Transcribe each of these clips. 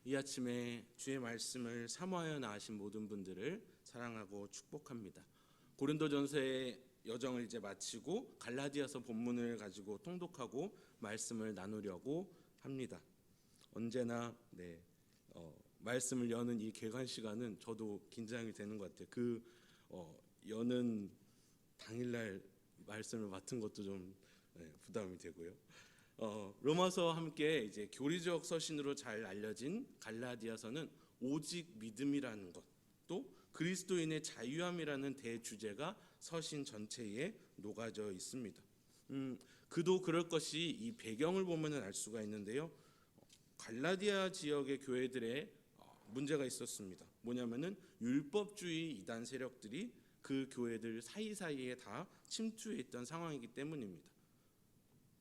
이 아침에 주의 말씀을 사모하여 나으신 모든 분들을 사랑하고 축복합니다. 고린도전서의 여정을 이제 마치고 갈라디아서 본문을 가지고 통독하고 말씀을 나누려고 합니다. 언제나 말씀을 여는 이 개관 시간은 저도 긴장이 되는 것 같아요. 여는 당일날 말씀을 맡은 것도 좀 부담이 되고요. 로마서 함께 이제 교리적 서신으로 잘 알려진 갈라디아서는 오직 믿음이라는 것, 또 그리스도인의 자유함이라는 대주제가 서신 전체에 녹아져 있습니다. 그도 그럴 것이 이 배경을 보면은 알 수가 있는데요. 갈라디아 지역의 교회들의 문제가 있었습니다. 뭐냐면은 율법주의 이단 세력들이 그 교회들 사이사이에 다 침투해 있던 상황이기 때문입니다.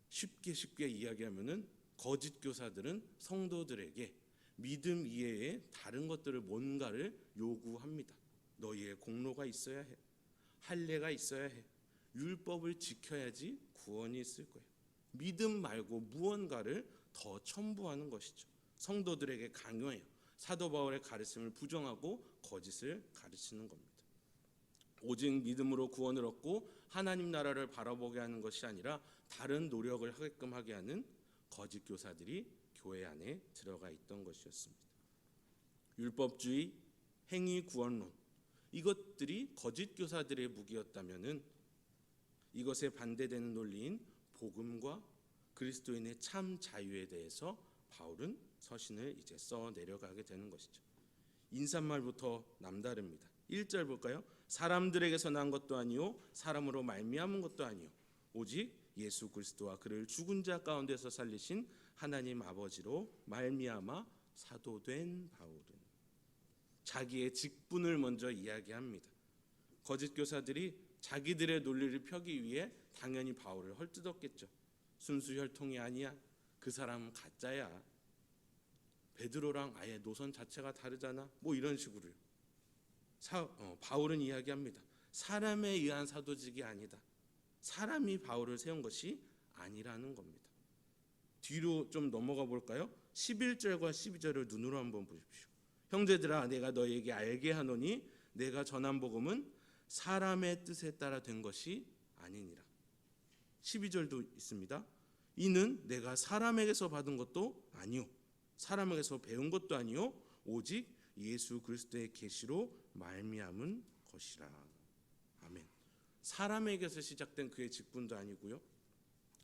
쉽게 이야기하면은 거짓 교사들은 성도들에게 믿음 이외에 다른 것들을 뭔가를 요구합니다. 너희의 공로가 있어야 해. 할례가 있어야 해. 율법을 지켜야지 구원이 있을 거예요. 믿음 말고 무언가를 더 첨부하는 것이죠. 성도들에게 강요해요. 사도 바울의 가르침을 부정하고 거짓을 가르치는 겁니다. 오직 믿음으로 구원을 얻고 하나님 나라를 바라보게 하는 것이 아니라 다른 노력을 하게끔 하게 하는 거짓 교사들이 교회 안에 들어가 있던 것이었습니다. 율법주의, 행위 구원론, 이것들이 거짓 교사들의 무기였다면은 이것에 반대되는 논리인 복음과 그리스도인의 참 자유에 대해서 바울은 서신을 이제 써 내려가게 되는 것이죠. 인사말부터 남다릅니다. 1절 볼까요? 사람들에게서 난 것도 아니요 사람으로 말미암은 것도 아니요 오직 예수 그리스도와 그를 죽은 자 가운데서 살리신 하나님 아버지로 말미암아 사도된 바울은, 자기의 직분을 먼저 이야기합니다. 거짓 교사들이 자기들의 논리를 펴기 위해 당연히 바울을 헐뜯었겠죠. 순수 혈통이 아니야, 그 사람은 가짜야, 베드로랑 아예 노선 자체가 다르잖아, 뭐 이런 식으로요. 바울은 이야기합니다. 사람에 의한 사도직이 아니다. 사람이 바울을 세운 것이 아니라는 겁니다. 뒤로 좀 넘어가 볼까요? 11절과 12절을 눈으로 한번 보십시오. 형제들아, 내가 너희에게 알게 하노니 내가 전한 복음은 사람의 뜻에 따라 된 것이 아니니라. 12절도 있습니다. 이는 내가 사람에게서 받은 것도 아니요 사람에게서 배운 것도 아니요 오직 예수 그리스도의 계시로 말미암은 것이라. 아멘. 사람에게서 시작된 그의 직분도 아니고요,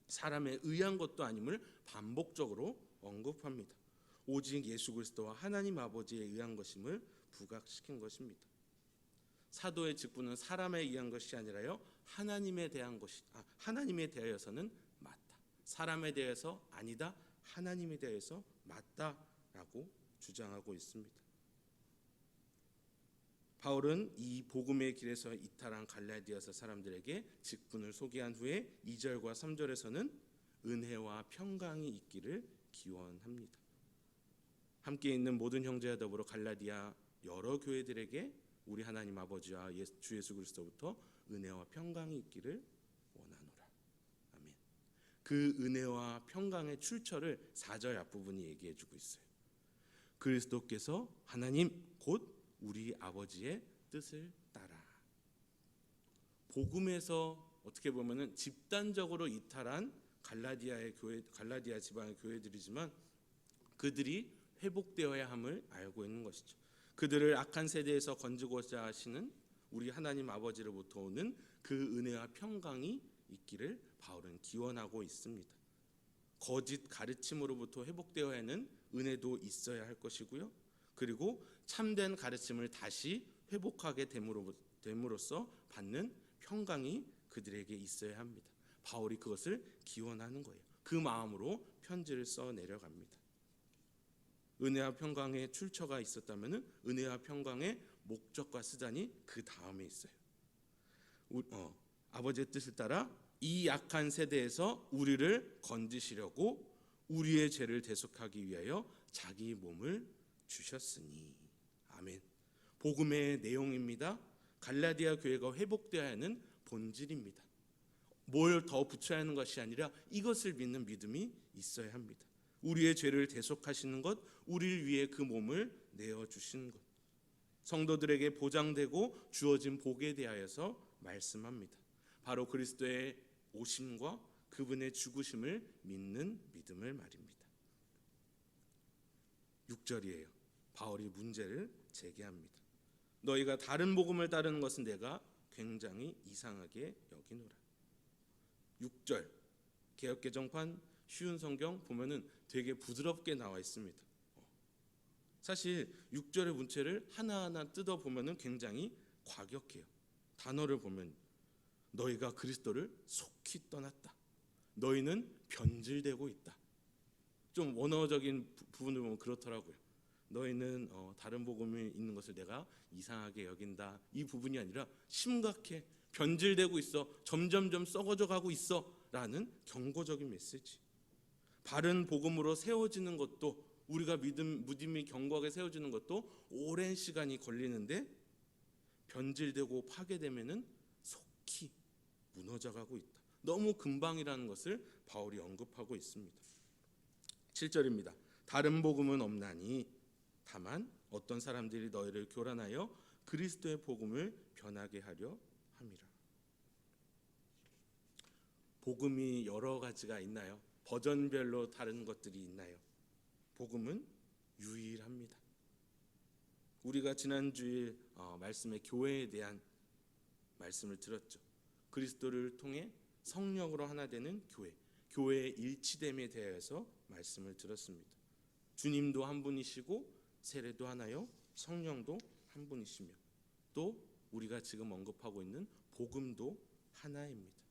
사람에 의한 것도 아님을 반복적으로 언급합니다. 오직 예수 그리스도와 하나님 아버지에 의한 것임을 부각시킨 것입니다. 사도의 직분은 사람에 의한 것이 아니라요 하나님에 대한 것이 하나님에 대하여서는 맞다. 사람에 대해서 아니다. 하나님에 대해서 맞다라고 주장하고 있습니다. 바울은 이 복음의 길에서 이탈한 갈라디아서 사람들에게 직분을 소개한 후에 2절과 3절에서는 은혜와 평강이 있기를 기원합니다. 함께 있는 모든 형제와 더불어 갈라디아 여러 교회들에게 우리 하나님 아버지와 주 예수 그리스도부터 은혜와 평강이 있기를 원하노라. 아멘. 그 은혜와 평강의 출처를 4절 앞부분이 얘기해 주고 있어요. 그리스도께서 하나님 곧 우리 아버지의 뜻을 따라. 복음에서 어떻게 보면은 집단적으로 이탈한 갈라디아의 교회, 갈라디아 지방의 교회들이지만 그들이 회복되어야 함을 알고 있는 것이죠. 그들을 악한 세대에서 건지고자 하시는 우리 하나님 아버지로부터 오는 그 은혜와 평강이 있기를 바울은 기원하고 있습니다. 거짓 가르침으로부터 회복되어야 하는 은혜도 있어야 할 것이고요, 그리고 참된 가르침을 다시 회복하게 됨으로써 받는 평강이 그들에게 있어야 합니다. 바울이 그것을 기원하는 거예요. 그 마음으로 편지를 써 내려갑니다. 은혜와 평강의 출처가 있었다면 은혜와 평강의 목적과 수단이 그 다음에 있어요. 아버지의 뜻을 따라 이 약한 세대에서 우리를 건지시려고 우리의 죄를 대속하기 위하여 자기 몸을 주셨으니. 아멘. 복음의 내용입니다. 갈라디아 교회가 회복되어야 하는 본질입니다. 뭘 더 붙여야 하는 것이 아니라 이것을 믿는 믿음이 있어야 합니다. 우리의 죄를 대속하시는 것, 우리를 위해 그 몸을 내어주신 것, 성도들에게 보장되고 주어진 복에 대하여서 말씀합니다. 바로 그리스도의 오심과 그분의 죽으심을 믿는 믿음을 말입니다. 6절이에요. 바울이 문제를 제기합니다. 너희가 다른 복음을 따르는 것은 내가 굉장히 이상하게 여기노라. 6절 개역개정판 쉬운 성경 보면은 되게 부드럽게 나와 있습니다. 사실 6절의 문체를 하나하나 뜯어 보면은 굉장히 과격해요. 단어를 보면 너희가 그리스도를 속히 떠났다. 너희는 변질되고 있다. 좀 원어적인 부분을 보면 그렇더라고요. 너희는 다른 복음이 있는 것을 내가 이상하게 여긴다. 이 부분이 아니라 심각해. 변질되고 있어. 점점점 썩어져 가고 있어. 라는 경고적인 메시지. 바른 복음으로 세워지는 것도, 우리가 믿음이 견고하게 세워지는 것도 오랜 시간이 걸리는데 변질되고 파괴되면은 속히 무너져가고 있다. 너무 금방이라는 것을 바울이 언급하고 있습니다. 7절입니다. 다른 복음은 없나니 다만 어떤 사람들이 너희를 교란하여 그리스도의 복음을 변하게 하려 함이라. 복음이 여러 가지가 있나요? 버전별로 다른 것들이 있나요? 복음은 유일합니다. 우리가 지난주일 말씀에 교회에 대한 말씀을 들었죠. 그리스도를 통해 성령으로 하나 되는 교회의 일치됨에 대해서 말씀을 들었습니다. 주님도 한 분이시고 세례도 하나요, 성령도 한 분이시며 또 우리가 지금 언급하고 있는 복음도 하나입니다.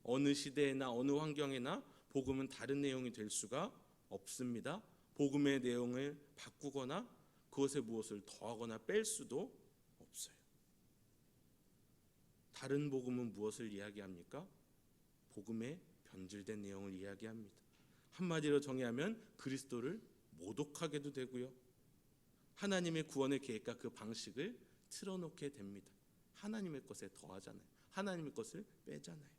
어느 시대에나 어느 환경에나 복음은 다른 내용이 될 수가 없습니다. 복음의 내용을 바꾸거나 그것에 무엇을 더하거나 뺄 수도 없어요. 다른 복음은 무엇을 이야기합니까? 복음의 변질된 내용을 이야기합니다. 한마디로 정의하면 그리스도를 모독하게도 되고요. 하나님의 구원의 계획과 그 방식을 틀어놓게 됩니다. 하나님의 것에 더하잖아요. 하나님의 것을 빼잖아요.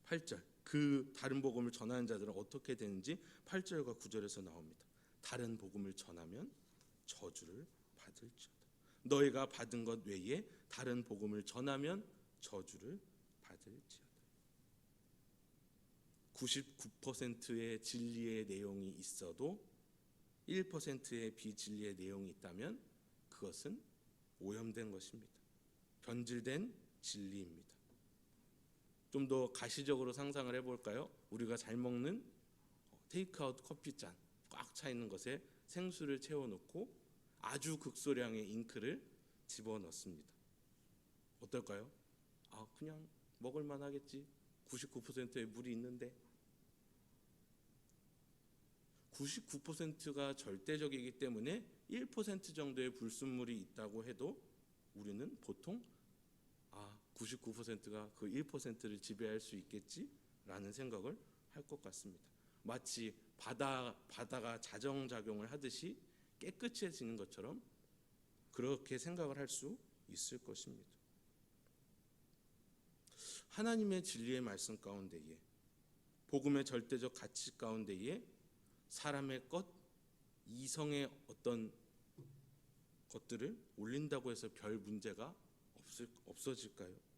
8절 그 다른 복음을 전하는 자들은 어떻게 되는지 8절과 9절에서 나옵니다. 다른 복음을 전하면 저주를 받을지어다. 너희가 받은 것 외에 다른 복음을 전하면 저주를 받을지어다. 99%의 진리의 내용이 있어도 1%의 비진리의 내용이 있다면 그것은 오염된 것입니다. 변질된 진리입니다. 좀 더 가시적으로 상상을 해볼까요? 우리가 잘 먹는 테이크아웃 커피잔 꽉 차 있는 것에 생수를 채워놓고 아주 극소량의 잉크를 집어넣습니다. 어떨까요? 그냥 먹을만 하겠지. 99%의 물이 있는데. 99%가 절대적이기 때문에 1% 정도의 불순물이 있다고 해도 우리는 보통 99%가 그 1%를 지배할 수 있겠지라는 생각을 할 것 같습니다. 마치 바다가 자정작용을 하듯이 깨끗해지는 것처럼 그렇게 생각을 할 수 있을 것입니다. 하나님의 진리의 말씀 가운데에, 복음의 절대적 가치 가운데에 사람의 것, 이성의 어떤 것들을 올린다고 해서 별 문제가 없어질까요?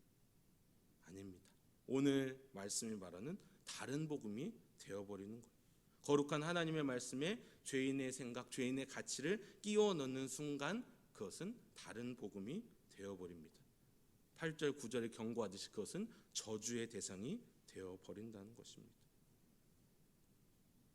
아닙니다. 오늘 말씀이 말하는 다른 복음이 되어버리는 거예요. 거룩한 하나님의 말씀에 죄인의 생각, 죄인의 가치를 끼워 넣는 순간 그것은 다른 복음이 되어버립니다. 8절 9절에 경고하듯이 그것은 저주의 대상이 되어버린다는 것입니다.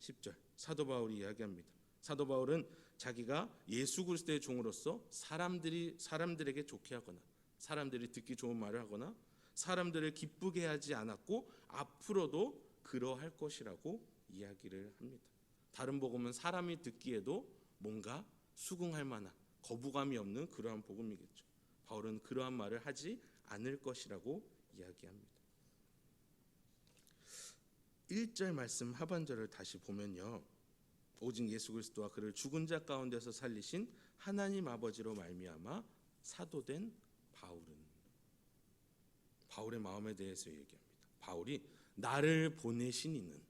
10절 사도 바울이 이야기합니다. 사도 바울은 자기가 예수 그리스도의 종으로서 사람들에게 좋게 하거나 사람들이 듣기 좋은 말을 하거나 사람들을 기쁘게 하지 않았고 앞으로도 그러할 것이라고 이야기를 합니다. 다른 복음은 사람이 듣기에도 뭔가 수긍할 만한 거부감이 없는 그러한 복음이겠죠. 바울은 그러한 말을 하지 않을 것이라고 이야기합니다. 1절 말씀 하반절을 다시 보면요. 오직 예수 그리스도와 그를 죽은 자 가운데서 살리신 하나님 아버지로 말미암아 사도된 바울의 마음에 대해서 얘기합니다. 바울이 나를 보내신 이는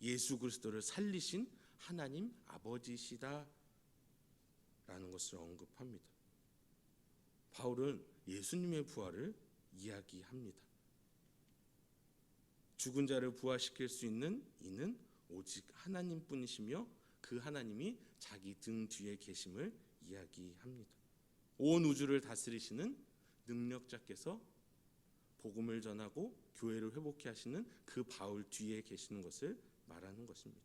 예수 그리스도를 살리신 하나님 아버지시다라는 것을 언급합니다. 바울은 예수님의 부활을 이야기합니다. 죽은 자를 부활시킬 수 있는 이는 오직 하나님뿐이시며 그 하나님이 자기 등 뒤에 계심을 이야기합니다. 온 우주를 다스리시는 능력자께서 복음을 전하고 교회를 회복케 하시는 그 바울 뒤에 계시는 것을 말하는 것입니다.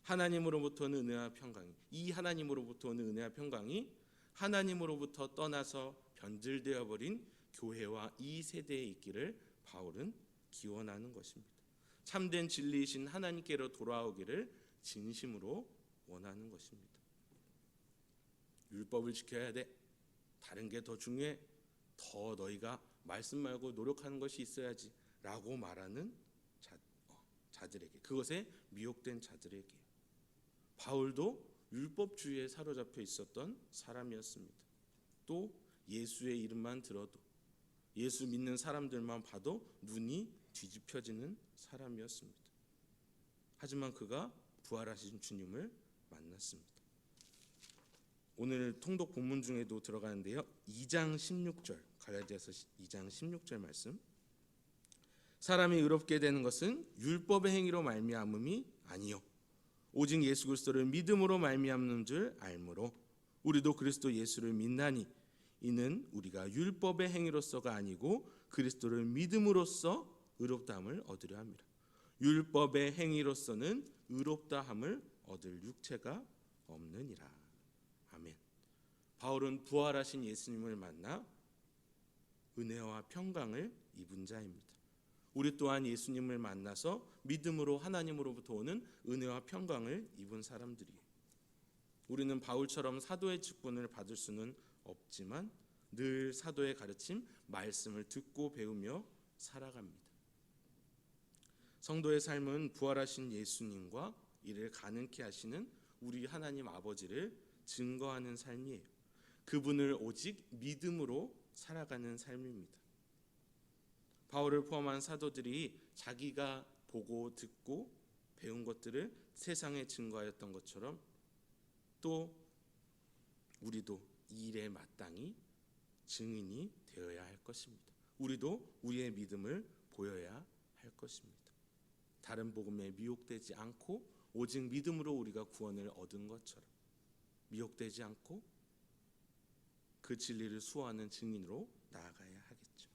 하나님으로부터 오는 은혜와 평강이, 이 하나님으로부터 오는 은혜와 평강이 하나님으로부터 떠나서 변질되어 버린 교회와 이 세대에 있기를 바울은 기원하는 것입니다. 참된 진리이신 하나님께로 돌아오기를 진심으로 원하는 것입니다. 율법을 지켜야 돼. 다른 게 더 중요해. 더 너희가 말씀 말고 노력하는 것이 있어야지 라고 말하는 자들에게, 그것에 미혹된 자들에게, 바울도 율법주의에 사로잡혀 있었던 사람이었습니다. 또 예수의 이름만 들어도, 예수 믿는 사람들만 봐도 눈이 뒤집혀지는 사람이었습니다. 하지만 그가 부활하신 주님을 만났습니다. 오늘 통독 본문 중에도 들어가는데요, 2장 16절, 갈라디아서 2장 16절 말씀. 사람이 의롭게 되는 것은 율법의 행위로 말미암음이 아니요 오직 예수 그리스도를 믿음으로 말미암는 줄 알므로 우리도 그리스도 예수를 믿나니 이는 우리가 율법의 행위로서가 아니고 그리스도를 믿음으로써 의롭다함을 얻으려 합니다. 율법의 행위로서는 의롭다함을 얻을 육체가 없느니라. 아멘. 바울은 부활하신 예수님을 만나 은혜와 평강을 입은 자입니다. 우리 또한 예수님을 만나서 믿음으로 하나님으로부터 오는 은혜와 평강을 입은 사람들이에요. 우리는 바울처럼 사도의 직분을 받을 수는 없지만 늘 사도의 가르침, 말씀을 듣고 배우며 살아갑니다. 성도의 삶은 부활하신 예수님과 이를 가능케 하시는 우리 하나님 아버지를 증거하는 삶이에요. 그분을 오직 믿음으로 살아가는 삶입니다. 바울을 포함한 사도들이 자기가 보고 듣고 배운 것들을 세상에 증거하였던 것처럼 또 우리도 이 일에 마땅히 증인이 되어야 할 것입니다. 우리도 우리의 믿음을 보여야 할 것입니다. 다른 복음에 미혹되지 않고 오직 믿음으로 우리가 구원을 얻은 것처럼 미혹되지 않고 그 진리를 수호하는 증인으로 나아가야 하겠죠.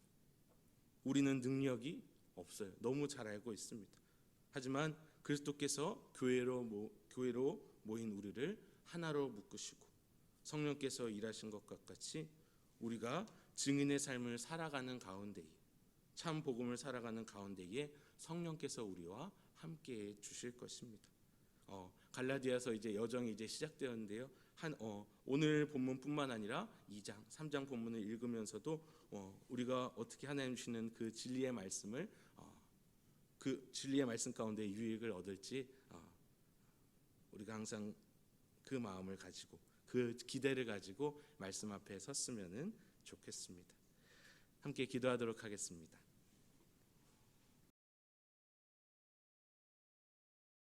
우리는 능력이 없어요. 너무 잘 알고 있습니다. 하지만 그리스도께서 교회로 모인 우리를 하나로 묶으시고 성령께서 일하신 것과 같이 우리가 증인의 삶을 살아가는 가운데에, 참 복음을 살아가는 가운데에 성령께서 우리와 함께해 주실 것입니다. 갈라디아서 이제 여정이 이제 시작되었는데요. 오늘 본문뿐만 아니라 2장, 3장 본문을 읽으면서도 우리가 어떻게 하나님 주시는 그 진리의 말씀을 그 진리의 말씀 가운데 유익을 얻을지 우리가 항상 그 마음을 가지고 그 기대를 가지고 말씀 앞에 섰으면 좋겠습니다. 함께 기도하도록 하겠습니다.